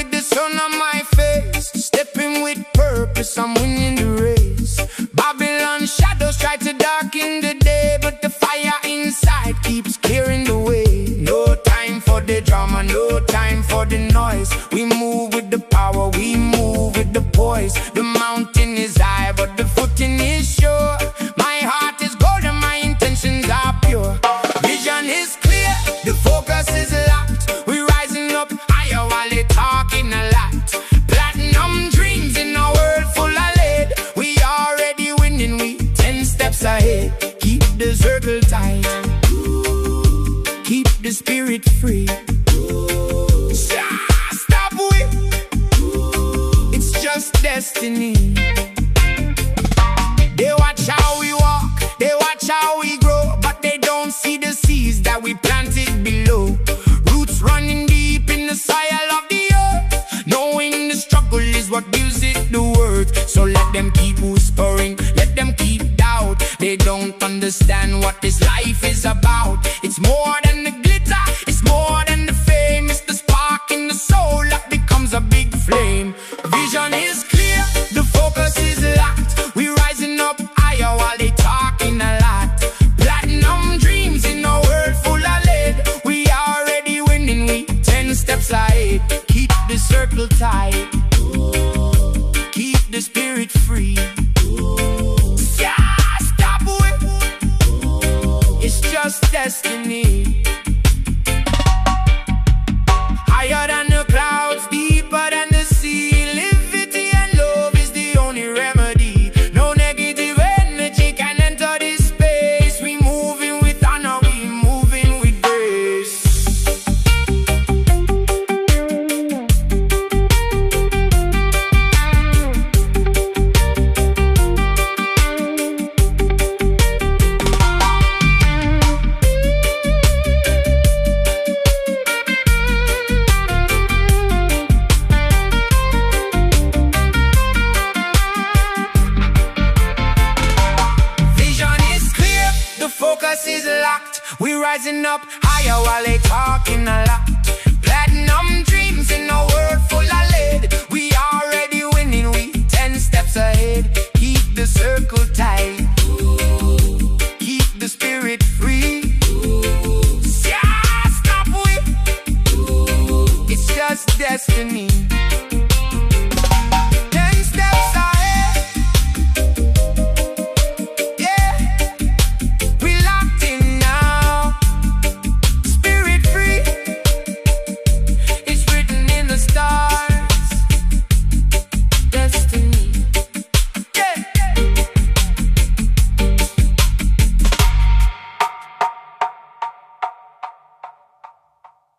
with the sun on my face, stepping with purpose, I'm winning the race. Babylon shadows try to darken the day, but the fire inside keeps clearing the way. No time for the drama, no time for the noise. We move with the power, we move with the poise. The mountain is high, but the footing is sure. My heart is gold and my intentions are pure. Vision is clear, the focus is locked. We're rising up higher while they're talking a lot. Platinum dreams in a world full of lead. We already winning, we 10 steps ahead. Keep the circle tight, keep the spirit free. Stop with, it's just destiny. They watch how we walk, they watch how we grow, but they don't see the seeds that we planted below. Roots running deep in the soil of the earth, knowing the struggle is what gives it the worth. So let them keep whispering, let them keep doubt. They don't understand what this life is about. It's more than the glitter, it's more than the fame. It's the spark in the soul that becomes a big flame. Vision is clear, the focus is locked. We're rising up higher while they talking a lot. Platinum dreams in a world full of lead. We already winning, we 10 steps ahead. Keep the circle tight, keep the spirit free. Yeah, stop with, it's just destiny. Higher than the clouds, deeper than the sea. Liberty and love is the only remedy. No negative energy can enter this space. We moving with honor, we moving with grace. Focus is locked, we're rising up higher while they talking a lot.